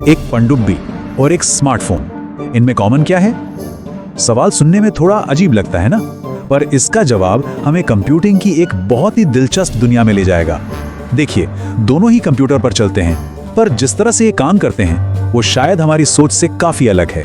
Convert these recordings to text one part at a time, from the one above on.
एक पनडुब्बी और एक स्मार्टफोन, इनमें कॉमन क्या है? सवाल सुनने में थोड़ा अजीब लगता है ना, पर इसका जवाब हमें कंप्यूटिंग की एक बहुत ही दिलचस्प दुनिया में ले जाएगा। देखिए, दोनों ही कंप्यूटर पर चलते हैं, पर जिस तरह से ये काम करते हैं वो शायद हमारी सोच से काफी अलग है।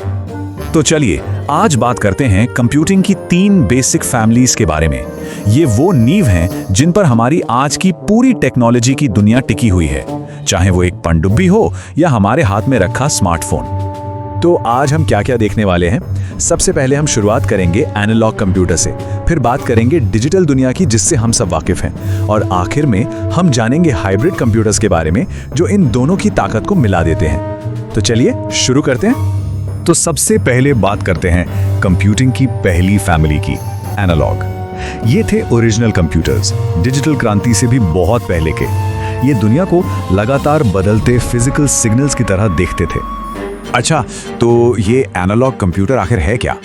तो चलिए आज बात करते हैं कंप्यूटिंग की 3 बेसिक फैमिलीज के बारे में। ये वो नींव हैं जिन पर हमारी आज की पूरी टेक्नोलॉजी की दुनिया टिकी हुई है, चाहे वो एक पनडुब्बी हो या हमारे हाथ में रखा स्मार्टफोन। तो आज हम क्या क्या देखने वाले हैं? सबसे पहले हम शुरुआत करेंगे एनालॉग कंप्यूटर से, फिर बात करेंगे डिजिटल दुनिया की जिससे हम सब वाकिफ हैं, और आखिर में हम जानेंगे हाइब्रिड कंप्यूटर्स के बारे में जो इन दोनों की ताकत को मिला देते हैं। तो चलिए शुरू करते हैं। तो सबसे पहले बात करते हैं कंप्यूटिंग की पहली फैमिली की, एनालॉग। ये थे ओरिजिनल कंप्यूटर्स, डिजिटल क्रांति से भी बहुत पहले के। ये दुनिया को लगातार बदलते फिजिकल सिग्नल्स की तरह देखते थे। अच्छा, तो ये एनालॉग कंप्यूटर आखिर है क्या?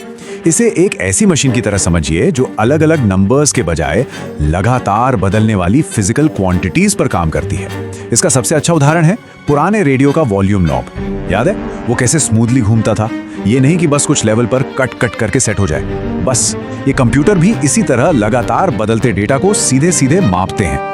इसे एक ऐसी मशीन की तरह समझिए जो अलग अलग नंबर्स के बजाय लगातार बदलने वाली फिजिकल क्वांटिटीज पर काम करती है। इसका सबसे अच्छा उदाहरण है पुराने रेडियो का वॉल्यूम नॉब। याद है वो कैसे स्मूथली घूमता था? ये नहीं कि बस कुछ लेवल पर कट कट करके सेट हो जाए। बस ये कंप्यूटर भी इसी तरह लगातार बदलते डेटा को सीधे सीधे मापते हैं।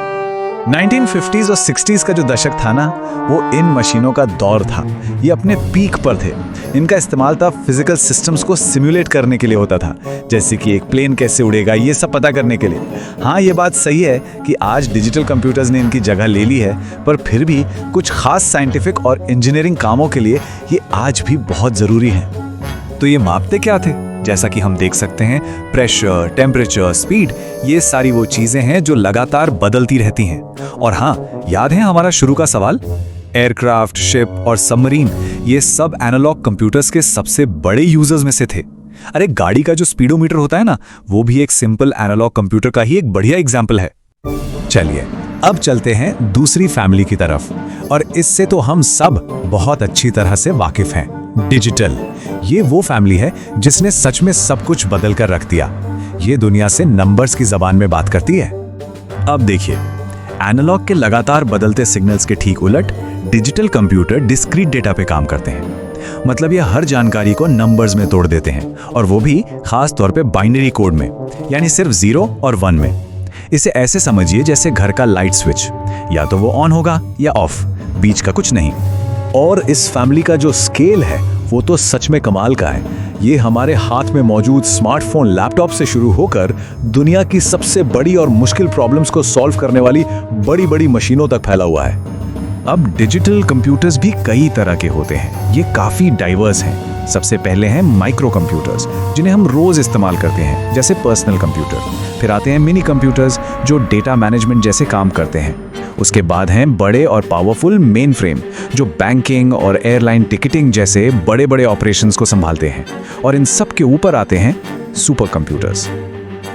1950s और 60s का जो दशक था ना, वो इन मशीनों का दौर था। ये अपने पीक पर थे। इनका इस्तेमाल था फिजिकल सिस्टम्स को सिमुलेट करने के लिए होता था, जैसे कि एक प्लेन कैसे उड़ेगा ये सब पता करने के लिए। हाँ, ये बात सही है कि आज डिजिटल कंप्यूटर्स ने इनकी जगह ले ली है, पर फिर भी कुछ खास साइंटिफिक और इंजीनियरिंग कामों के लिए ये आज भी बहुत ज़रूरी है। तो ये मापते क्या थे? जैसा कि हम देख सकते हैं, प्रेशर, टेम्परेचर, स्पीड, ये सारी वो चीजें हैं जो लगातार बदलती रहती हैं। और हाँ, याद है हमारा शुरू का सवाल? एयरक्राफ्ट, शिप और सबमरीन, ये सब एनालॉग कंप्यूटर्स के सबसे बड़े यूजर्स में से थे। अरे गाड़ी का जो स्पीडोमीटर होता है ना, वो भी एक सिंपल एनालॉग कंप्यूटर का ही एक बढ़िया एग्जाम्पल है। चलिए अब चलते हैं दूसरी फैमिली की तरफ, और इससे तो हम सब बहुत अच्छी तरह से वाकिफ हैं, डिजिटल। ये वो फैमिली है जिसने सच में सब कुछ बदल कर रख दिया। ये दुनिया से नंबर्स की जबान में बात करती है। अब देखिए, एनालॉग के लगातार बदलते सिग्नल्स के ठीक उलट डिजिटल कंप्यूटर डिस्क्रीट डेटा पे काम करते हैं। मतलब ये हर जानकारी को नंबर्स में तोड़ देते हैं, और वो भी खास तौर पे बाइनरी कोड में, यानी सिर्फ 0 और 1 में। इसे ऐसे समझिए जैसे घर का लाइट स्विच, या तो वो ऑन होगा या ऑफ, बीच का कुछ नहीं। और इस फैमिली का जो स्केल है वो तो सच में कमाल का है। ये हमारे हाथ में मौजूद स्मार्टफोन, लैपटॉप से शुरू होकर दुनिया की सबसे बड़ी और मुश्किल प्रॉब्लम्स को सॉल्व करने वाली बड़ी बड़ी मशीनों तक फैला हुआ है। अब डिजिटल कंप्यूटर्स भी कई तरह के होते हैं। ये काफी डाइवर्स हैं। सबसे पहले हैं माइक्रो कंप्यूटर्स, जिन्हें हम रोज इस्तेमाल करते हैं, जैसे पर्सनल कंप्यूटर। फिर आते हैं मिनी कंप्यूटर्स, जो डेटा मैनेजमेंट जैसे काम करते हैं। उसके बाद हैं बड़े और पावरफुल मेन फ्रेम, जो बैंकिंग और एयरलाइन टिकटिंग जैसे बड़े बड़े ऑपरेशंस को संभालते हैं। और इन सब के ऊपर आते हैं सुपर कंप्यूटर्स।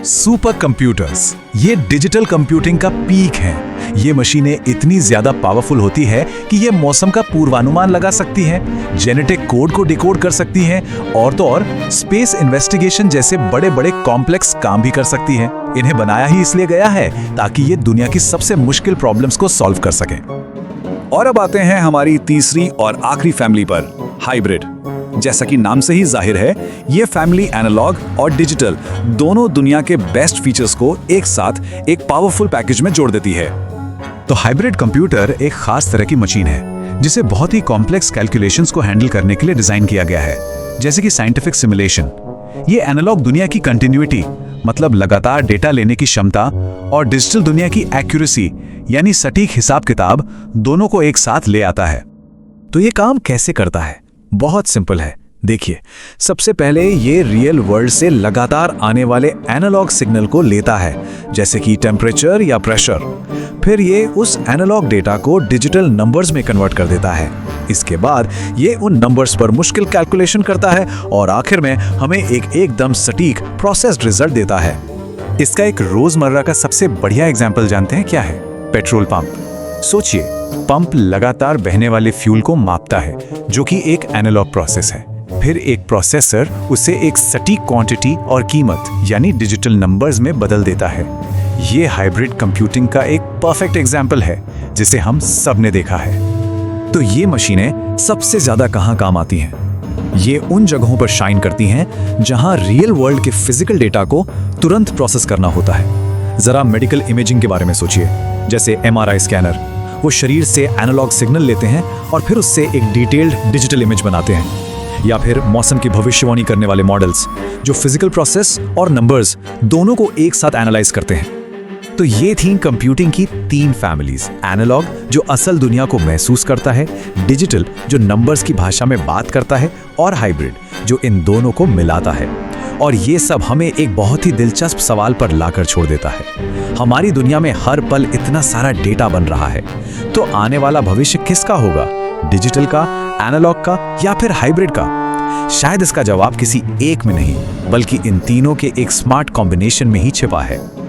सुपर कंप्यूटर्स ये डिजिटल कंप्यूटिंग का पीक है। ये मशीनें इतनी ज्यादा पावरफुल होती है कि ये मौसम का पूर्वानुमान लगा सकती हैं, जेनेटिक कोड को डिकोड कर सकती हैं, और तो और स्पेस इन्वेस्टिगेशन जैसे बड़े बड़े कॉम्प्लेक्स काम भी कर सकती हैं। इन्हें बनाया ही इसलिए गया है ताकि ये दुनिया की सबसे मुश्किल प्रॉब्लम्स को सॉल्व कर सके। और अब आते हैं हमारी तीसरी और आखिरी फैमिली पर, हाइब्रिड। जैसा कि नाम से ही जाहिर है, ये फैमिली एनालॉग और डिजिटल दोनों दुनिया के बेस्ट फीचर्स को एक साथ एक पावरफुल पैकेज में जोड़ देती है। तो हाइब्रिड कंप्यूटर एक खास तरह की मशीन है जिसे बहुत ही कॉम्प्लेक्स कैलकुलेशंस को हैंडल करने के लिए डिजाइन किया गया है, जैसे कि साइंटिफिक सिमुलेशन। ये एनालॉग दुनिया की कंटिन्यूटी, मतलब लगातार डेटा लेने की क्षमता, और डिजिटल दुनिया की एक्यूरेसी, यानी सटीक हिसाब किताब, दोनों को एक साथ ले आता है। तो ये काम कैसे करता है? बहुत सिंपल है। देखिए, सबसे पहले ये रियल वर्ल्ड से लगातार आने वाले एनालॉग सिग्नल को लेता है, जैसे कि टेम्परेचर या प्रेशर। फिर ये उस एनालॉग डेटा को डिजिटल नंबर्स में कन्वर्ट कर देता है। इसके बाद ये उन नंबर्स पर मुश्किल कैलकुलेशन करता है, और आखिर में हमें एक एकदम सटीक प्रोसेस्ड रिजल्ट देता है। इसका एक रोजमर्रा का सबसे बढ़िया एग्जाम्पल जानते हैं क्या है? Petrol pump. सोचिए, पंप लगातार बहने वाले फ्यूल को मापता है, जो कि एक एनालॉग प्रोसेस है। फिर एक प्रोसेसर उसे एक सटीक क्वांटिटी और कीमत, यानी डिजिटल नंबर्स में बदल देता है। ये हाइब्रिड कंप्यूटिंग का एक परफेक्ट एग्जाम्पल है जिसे हम सब ने देखा है। तो ये मशीनें सबसे ज्यादा कहाँ काम आती हैं? ये उन जगहों पर शाइन करती हैं जहां रियल वर्ल्ड के फिजिकल डेटा को तुरंत प्रोसेस करना होता है। जरा मेडिकल इमेजिंग के बारे में सोचिए, जैसे एमआरआई स्कैनर। वो शरीर से एनालॉग सिग्नल लेते हैं और फिर उससे एक डिटेल्ड डिजिटल इमेज बनाते हैं। या फिर मौसम की भविष्यवाणी करने वाले मॉडल्स, जो फिजिकल प्रोसेस और नंबर्स दोनों को एक साथ एनालाइज करते हैं। तो ये थी कंप्यूटिंग की 3 फैमिलीज। एनालॉग, जो असल दुनिया को महसूस करता है, डिजिटल, जो नंबर्स की भाषा में बात करता है, और हाइब्रिड, जो इन दोनों को मिलाता है। और ये सब हमें एक बहुत ही दिलचस्प सवाल पर लाकर छोड़ देता है। हमारी दुनिया में हर पल इतना सारा डेटा बन रहा है, तो आने वाला भविष्य किसका होगा? डिजिटल का, एनालॉग का, या फिर हाइब्रिड का? शायद इसका जवाब किसी एक में नहीं, बल्कि इन तीनों के एक स्मार्ट कॉम्बिनेशन में ही छिपा है।